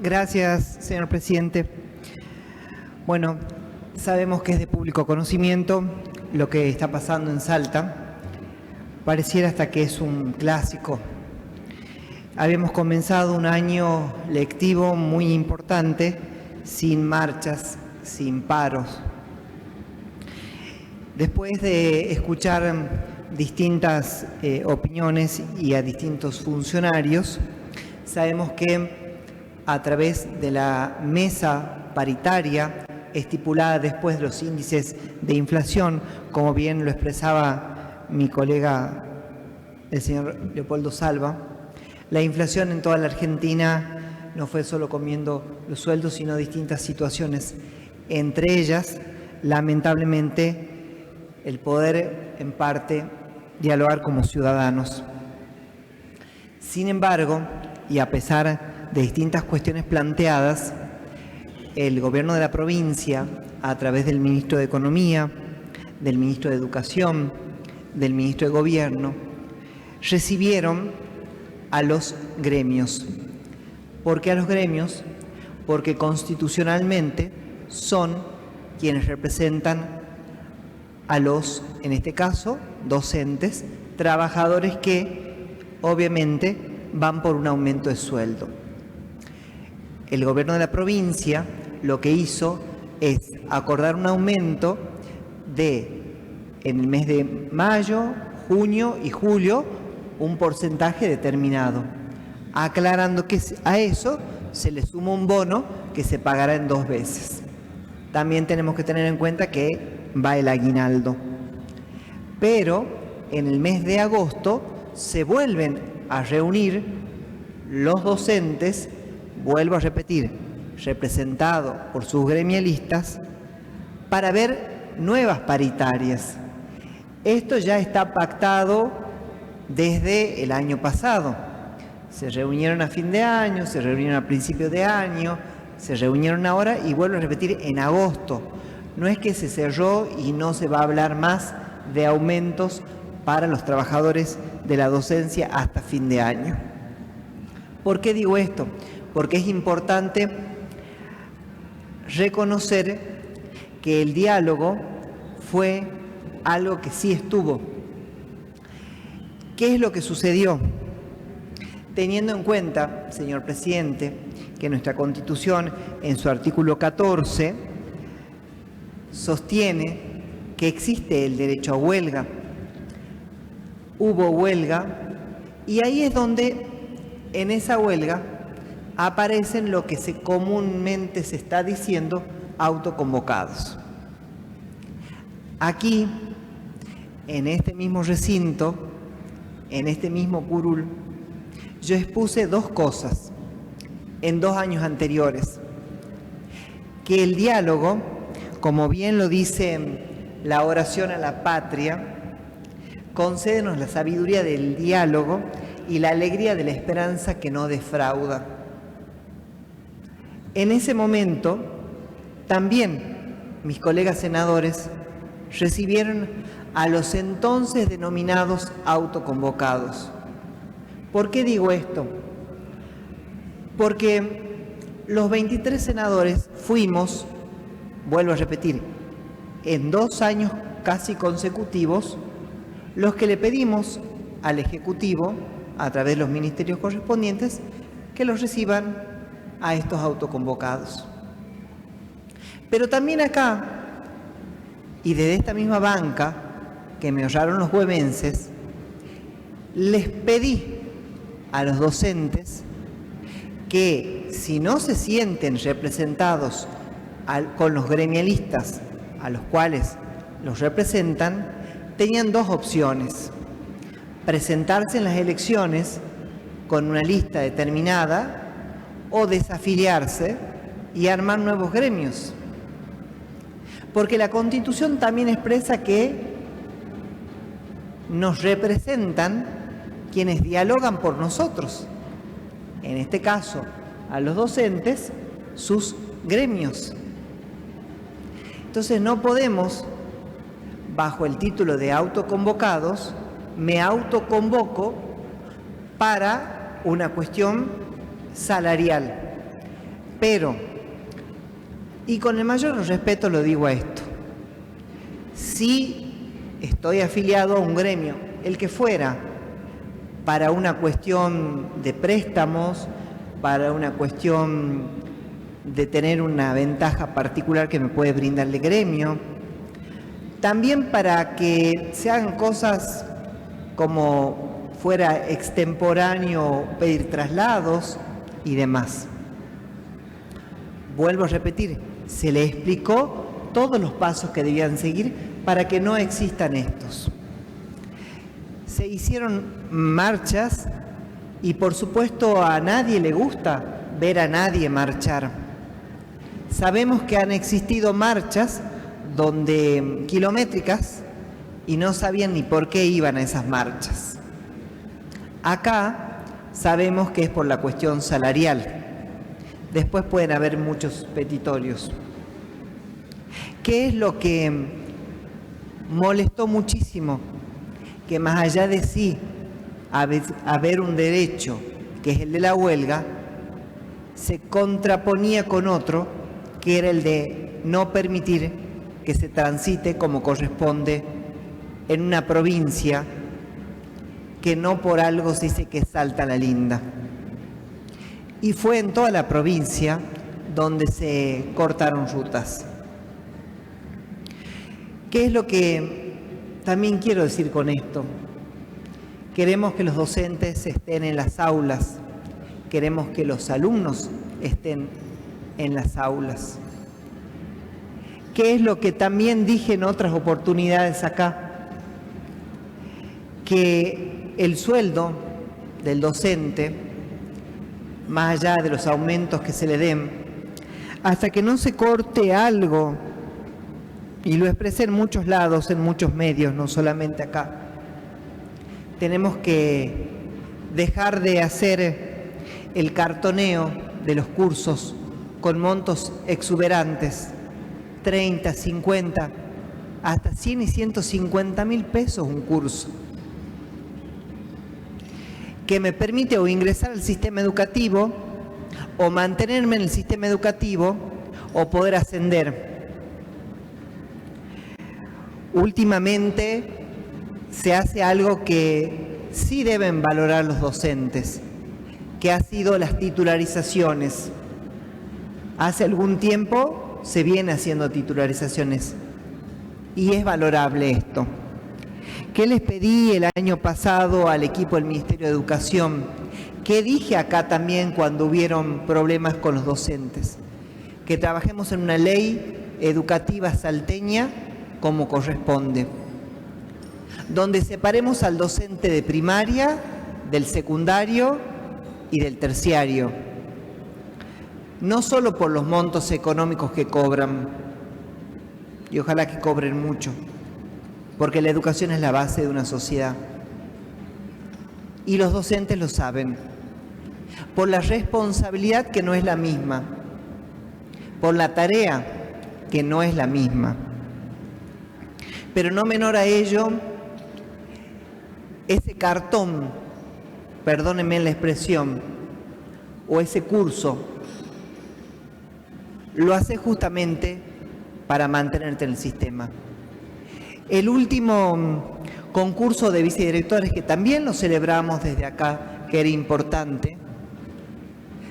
Gracias, señor presidente. Bueno, sabemos que es de público conocimiento lo que está pasando en Salta. Pareciera hasta que es un clásico. Habíamos comenzado un año lectivo muy importante, sin marchas, sin paros. Después de escuchar distintas opiniones y a distintos funcionarios, sabemos que a través de la mesa paritaria estipulada después de los índices de inflación, como bien lo expresaba mi colega, el señor Leopoldo Salva, la inflación en toda la Argentina no fue solo comiendo los sueldos, sino distintas situaciones. Entre ellas, lamentablemente, el poder, en parte, dialogar como ciudadanos. Sin embargo, y a pesar de distintas cuestiones planteadas, el gobierno de la provincia, a través del ministro de Economía, del ministro de Educación, del ministro de Gobierno, recibieron a los gremios. ¿Por qué a los gremios? Porque constitucionalmente son quienes representan a los, en este caso, docentes, trabajadores que obviamente van por un aumento de sueldo. El gobierno de la provincia lo que hizo es acordar un aumento en el mes de mayo, junio y julio, un porcentaje determinado, aclarando que a eso se le suma un bono que se pagará en 2 veces. También tenemos que tener en cuenta que va el aguinaldo. Pero en el mes de agosto se vuelven a reunir los docentes, vuelvo a repetir, representados por sus gremialistas, para ver nuevas paritarias. Esto ya está pactado desde el año pasado. Se reunieron a fin de año, se reunieron a principio de año, se reunieron ahora y vuelvo a repetir en agosto. No es que se cerró y no se va a hablar más de aumentos para los trabajadores de la docencia hasta fin de año. ¿Por qué digo esto? Porque es importante reconocer que el diálogo fue algo que sí estuvo. ¿Qué es lo que sucedió? Teniendo en cuenta, señor presidente, que nuestra Constitución, en su artículo 14, sostiene que existe el derecho a huelga. Hubo huelga y ahí es donde en esa huelga aparecen lo que comúnmente se está diciendo autoconvocados. Aquí, en este mismo recinto, en este mismo curul, yo expuse 2 cosas en 2 años anteriores. Que el diálogo, como bien lo dice la oración a la patria, concédenos la sabiduría del diálogo y la alegría de la esperanza que no defrauda. En ese momento, también mis colegas senadores recibieron a los entonces denominados autoconvocados. ¿Por qué digo esto? Porque los 23 senadores fuimos, vuelvo a repetir, en 2 años casi consecutivos, los que le pedimos al Ejecutivo, a través de los ministerios correspondientes, que los reciban a estos autoconvocados. Pero también acá, y desde esta misma banca, que me honraron los huevenses, les pedí a los docentes que si no se sienten representados con los gremialistas a los cuales los representan, tenían 2 opciones: presentarse en las elecciones con una lista determinada o desafiliarse y armar nuevos gremios. Porque la Constitución también expresa que nos representan quienes dialogan por nosotros. En este caso, a los docentes, sus gremios. Entonces no podemos, bajo el título de autoconvocados, me autoconvoco para una cuestión salarial. Pero, y con el mayor respeto lo digo a esto, si estoy afiliado a un gremio, el que fuera, para una cuestión de préstamos, para una cuestión de tener una ventaja particular que me puede brindar el gremio, también para que se hagan cosas como fuera extemporáneo pedir traslados y demás. Vuelvo a repetir, se le explicó todos los pasos que debían seguir para que no existan estos. Se hicieron marchas y por supuesto a nadie le gusta ver a nadie marchar. Sabemos que han existido marchas kilométricas y no sabían ni por qué iban a esas marchas. Acá sabemos que es por la cuestión salarial. Después pueden haber muchos petitorios. ¿Qué es lo que molestó muchísimo? Que más allá de sí haber un derecho, que es el de la huelga, se contraponía con otro, que era el de no permitir que se transite como corresponde en una provincia que no por algo se dice que es Salta la Linda. Y fue en toda la provincia donde se cortaron rutas. ¿Qué es lo que también quiero decir con esto? Queremos que los docentes estén en las aulas, queremos que los alumnos estén en las aulas. ¿Qué es lo que también dije en otras oportunidades acá? Que el sueldo del docente, más allá de los aumentos que se le den, hasta que no se corte algo, y lo expresé en muchos lados, en muchos medios, no solamente acá, tenemos que dejar de hacer el cartoneo de los cursos con montos exuberantes, 30, 50, hasta 100 y 150 mil pesos un curso, que me permite o ingresar al sistema educativo, o mantenerme en el sistema educativo, o poder ascender. Últimamente se hace algo que sí deben valorar los docentes, que ha sido las titularizaciones. Hace algún tiempo se viene haciendo titularizaciones y es valorable esto. ¿Qué les pedí el año pasado al equipo del Ministerio de Educación? ¿Qué dije acá también cuando hubieron problemas con los docentes? Que trabajemos en una ley educativa salteña como corresponde, donde separemos al docente de primaria, del secundario y del terciario, no solo por los montos económicos que cobran, y ojalá que cobren mucho, porque la educación es la base de una sociedad, y los docentes lo saben, por la responsabilidad que no es la misma, por la tarea que no es la misma. Pero no menor a ello, ese cartón, perdónenme la expresión, o ese curso, lo hace justamente para mantenerte en el sistema. El último concurso de vicedirectores, que también lo celebramos desde acá, que era importante,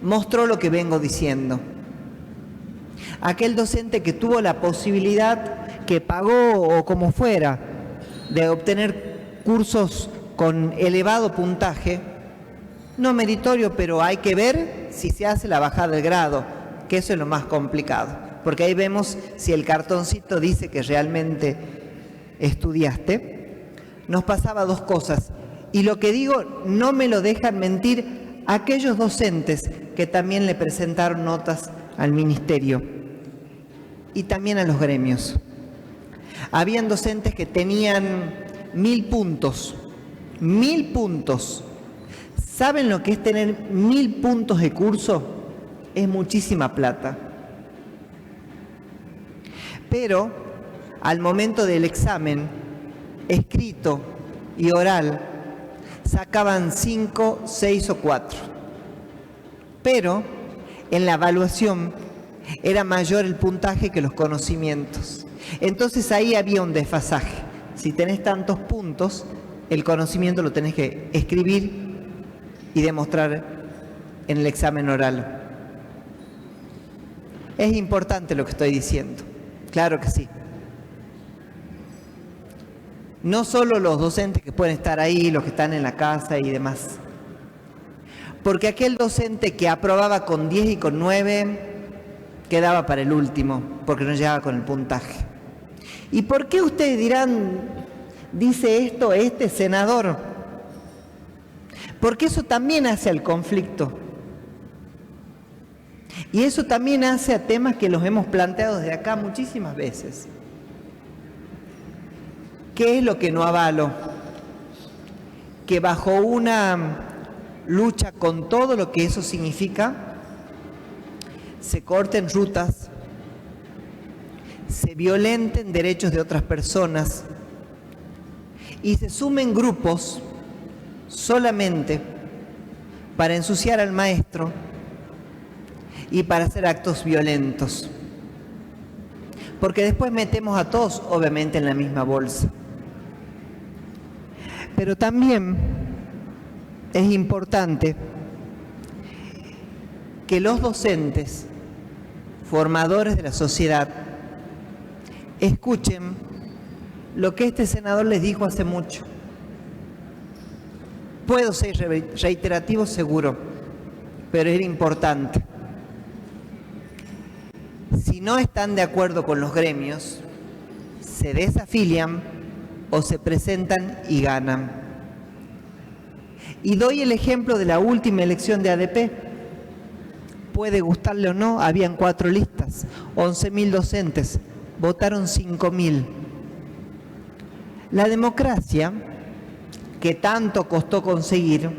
mostró lo que vengo diciendo. Aquel docente que tuvo la posibilidad, que pagó o como fuera, de obtener cursos con elevado puntaje, no meritorio, pero hay que ver si se hace la bajada del grado, que eso es lo más complicado, porque ahí vemos si el cartoncito dice que realmente estudiaste. Nos pasaba dos cosas, y lo que digo no me lo dejan mentir aquellos docentes que también le presentaron notas al ministerio y también a los gremios. Habían docentes que tenían 1000 puntos. 1000 puntos. ¿Saben lo que es tener 1000 puntos de curso? Es muchísima plata. Pero al momento del examen, escrito y oral, sacaban 5, 6 o 4. Pero en la evaluación era mayor el puntaje que los conocimientos. Entonces ahí había un desfasaje. Si tenés tantos puntos, el conocimiento lo tenés que escribir y demostrar en el examen oral. Es importante lo que estoy diciendo, claro que sí. No solo los docentes que pueden estar ahí, los que están en la casa y demás. Porque aquel docente que aprobaba con 10 y con 9 quedaba para el último, porque no llegaba con el puntaje. ¿Y por qué ustedes dirán, dice esto este senador? Porque eso también hace al conflicto. Y eso también hace a temas que los hemos planteado desde acá muchísimas veces. ¿Qué es lo que no avalo? Que bajo una lucha con todo lo que eso significa, se corten rutas, se violenten derechos de otras personas y se sumen grupos solamente para ensuciar al maestro y para hacer actos violentos. Porque después metemos a todos, obviamente, en la misma bolsa. Pero también es importante que los docentes, formadores de la sociedad, escuchen lo que este senador les dijo hace mucho. Puedo ser reiterativo seguro, pero era importante. Si no están de acuerdo con los gremios, se desafilian o se presentan y ganan. Y doy el ejemplo de la última elección de ADP. Puede gustarle o no, habían 4 listas, 11.000 docentes, votaron 5.000. La democracia, que tanto costó conseguir,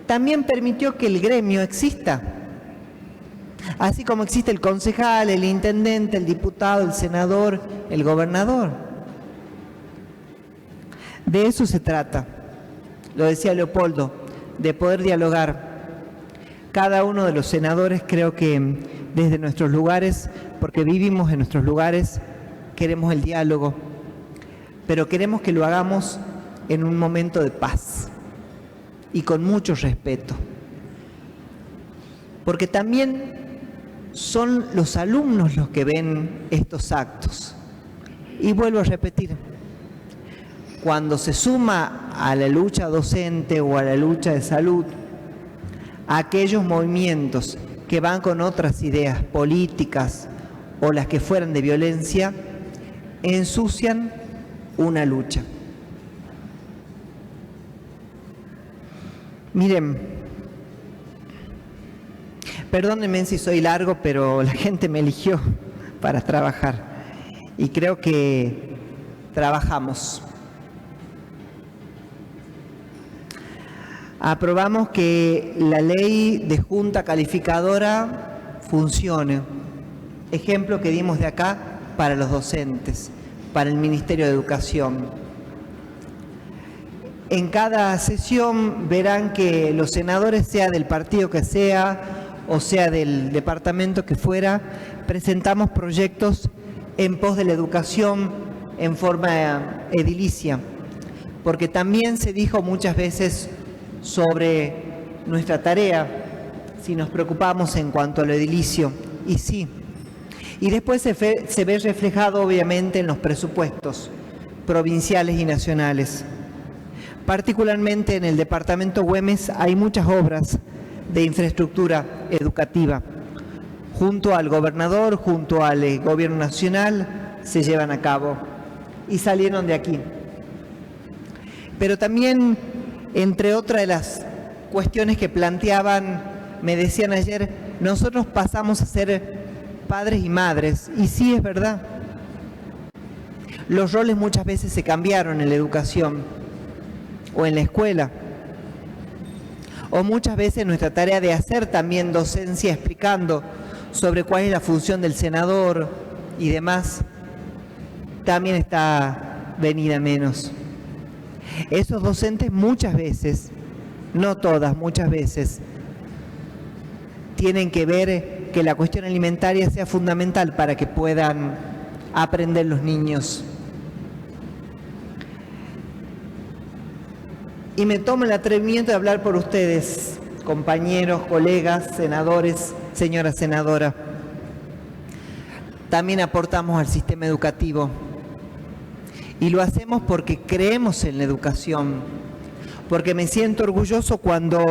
también permitió que el gremio exista. Así como existe el concejal, el intendente, el diputado, el senador, el gobernador. De eso se trata, lo decía Leopoldo, de poder dialogar. Cada uno de los senadores, creo que desde nuestros lugares, porque vivimos en nuestros lugares, queremos el diálogo, pero queremos que lo hagamos en un momento de paz y con mucho respeto. Porque también son los alumnos los que ven estos actos. Y vuelvo a repetir, cuando se suma a la lucha docente o a la lucha de salud, a aquellos movimientos que van con otras ideas políticas o las que fueran de violencia, ensucian una lucha. Miren, perdónenme si soy largo, pero la gente me eligió para trabajar y creo que trabajamos. Aprobamos que la ley de junta calificadora funcione. Ejemplo que dimos de acá para los docentes, para el Ministerio de Educación. En cada sesión verán que los senadores, sea del partido que sea o sea del departamento que fuera, presentamos proyectos en pos de la educación en forma edilicia. Porque también se dijo muchas veces sobre nuestra tarea, si nos preocupamos en cuanto a lo edilicio, y sí. Y después se ve reflejado obviamente en los presupuestos provinciales y nacionales. Particularmente en el departamento Güemes hay muchas obras de infraestructura educativa. Junto al gobernador, junto al gobierno nacional, se llevan a cabo y salieron de aquí. Pero también, entre otras de las cuestiones que planteaban, me decían ayer, nosotros pasamos a ser padres y madres, y sí es verdad. Los roles muchas veces se cambiaron en la educación o en la escuela. O muchas veces nuestra tarea de hacer también docencia explicando sobre cuál es la función del senador y demás, también está venida menos. Esos docentes muchas veces, no todas, muchas veces, tienen que ver que la cuestión alimentaria sea fundamental para que puedan aprender los niños. Y me tomo el atrevimiento de hablar por ustedes, compañeros, colegas, senadores, señora senadora. También aportamos al sistema educativo. Y lo hacemos porque creemos en la educación, porque me siento orgulloso cuando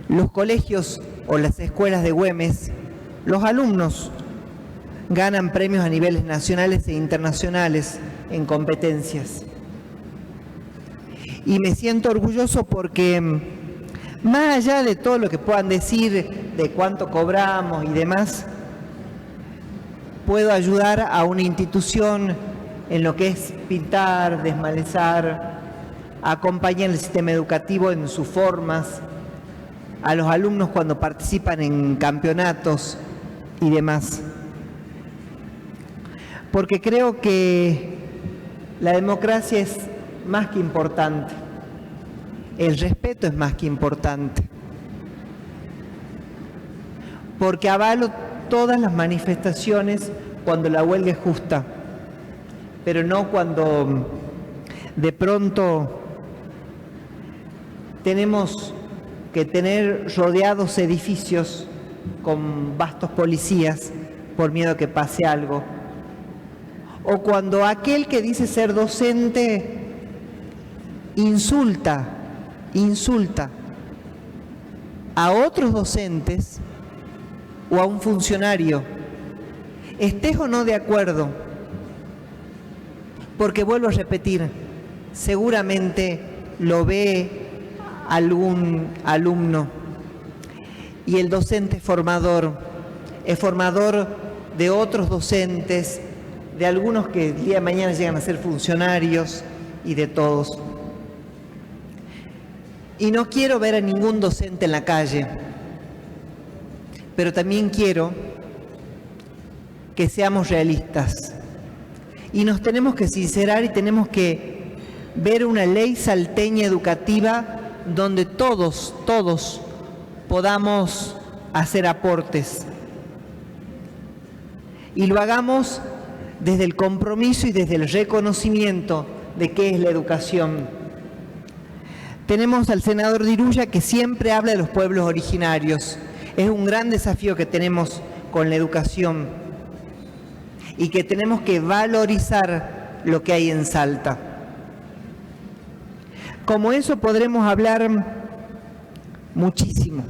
los colegios o las escuelas de Güemes, los alumnos ganan premios a niveles nacionales e internacionales en competencias. Y me siento orgulloso porque, más allá de todo lo que puedan decir, de cuánto cobramos y demás, puedo ayudar a una institución en lo que es pintar, desmalezar, acompañar el sistema educativo en sus formas, a los alumnos cuando participan en campeonatos y demás. Porque creo que la democracia es más que importante, el respeto es más que importante, porque avalo todas las manifestaciones cuando la huelga es justa, pero no cuando de pronto tenemos que tener rodeados edificios con vastos policías por miedo a que pase algo, o cuando aquel que dice ser docente insulta a otros docentes o a un funcionario, estés o no de acuerdo, porque vuelvo a repetir, seguramente lo ve algún alumno y el docente es formador de otros docentes, de algunos que el día de mañana llegan a ser funcionarios y de todos. Y no quiero ver a ningún docente en la calle, pero también quiero que seamos realistas. Y nos tenemos que sincerar y tenemos que ver una ley salteña educativa donde todos podamos hacer aportes. Y lo hagamos desde el compromiso y desde el reconocimiento de qué es la educación. Tenemos al senador Dirulla que siempre habla de los pueblos originarios. Es un gran desafío que tenemos con la educación y que tenemos que valorizar lo que hay en Salta. Como eso podremos hablar muchísimo.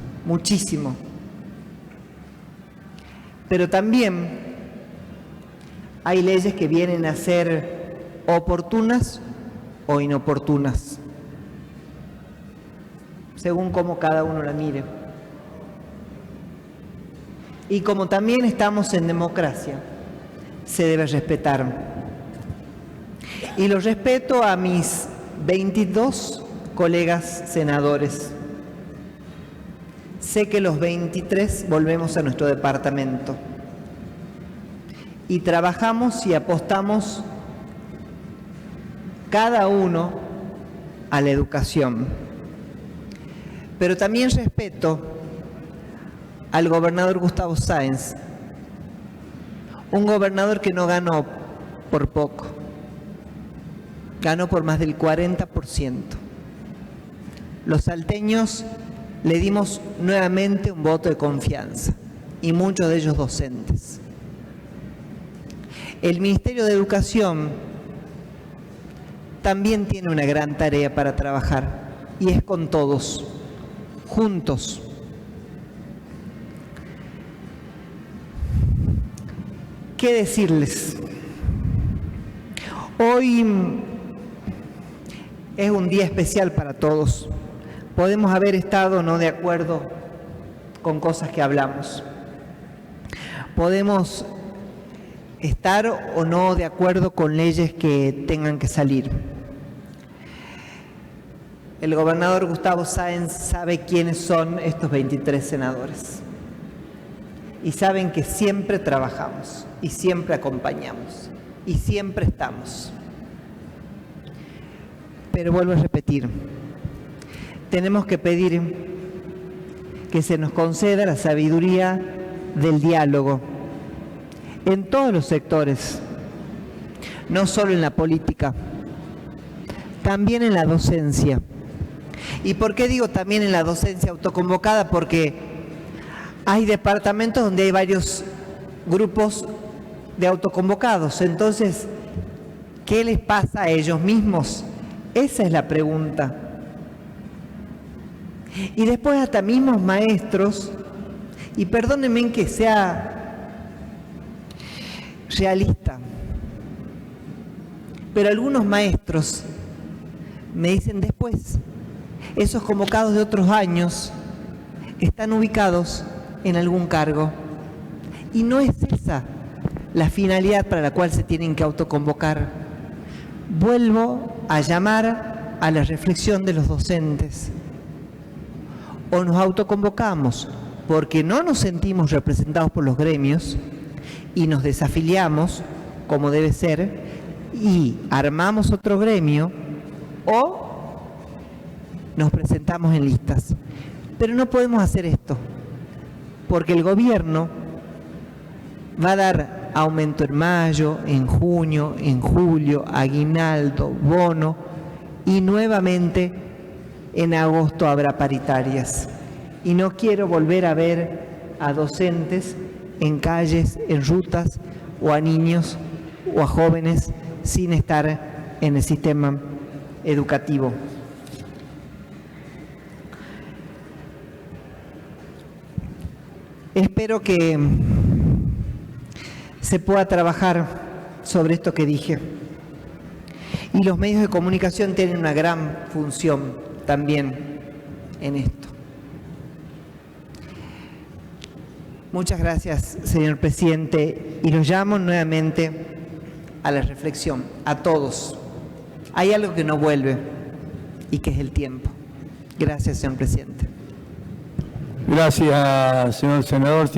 Pero también hay leyes que vienen a ser oportunas o inoportunas, según cómo cada uno la mire. Y como también estamos en democracia, se debe respetar. Y lo respeto a mis 22 colegas senadores. Sé que los 23 volvemos a nuestro departamento y trabajamos y apostamos cada uno a la educación. Pero también respeto al gobernador Gustavo Sáenz, un gobernador que no ganó por poco, ganó por más del 40%. Los salteños le dimos nuevamente un voto de confianza, y muchos de ellos docentes. El Ministerio de Educación también tiene una gran tarea para trabajar, y es con todos, juntos. ¿Qué decirles? Hoy es un día especial para todos. Podemos haber estado no de acuerdo con cosas que hablamos. Podemos estar o no de acuerdo con leyes que tengan que salir. El gobernador Gustavo Sáenz sabe quiénes son estos 23 senadores. Y saben que siempre trabajamos, y siempre acompañamos, y siempre estamos. Pero vuelvo a repetir, tenemos que pedir que se nos conceda la sabiduría del diálogo en todos los sectores, no solo en la política, también en la docencia. ¿Y por qué digo también en la docencia autoconvocada? Porque hay departamentos donde hay varios grupos de autoconvocados. Entonces, ¿qué les pasa a ellos mismos? Esa es la pregunta. Y después hasta mismos maestros, y perdónenme en que sea realista, pero algunos maestros me dicen después, esos convocados de otros años están ubicados en algún cargo. Y no es esa la finalidad para la cual se tienen que autoconvocar. Vuelvo a llamar a la reflexión de los docentes. O nos autoconvocamos porque no nos sentimos representados por los gremios y nos desafiliamos, como debe ser, y armamos otro gremio, o nos presentamos en listas. Pero no podemos hacer esto, porque el gobierno va a dar aumento en mayo, en junio, en julio, aguinaldo, bono, y nuevamente en agosto habrá paritarias. Y no quiero volver a ver a docentes en calles, en rutas, o a niños o a jóvenes sin estar en el sistema educativo. Espero que se pueda trabajar sobre esto que dije. Y los medios de comunicación tienen una gran función también en esto. Muchas gracias, señor presidente, y los llamo nuevamente a la reflexión, a todos. Hay algo que no vuelve y que es el tiempo. Gracias, señor presidente. Gracias, señor senador.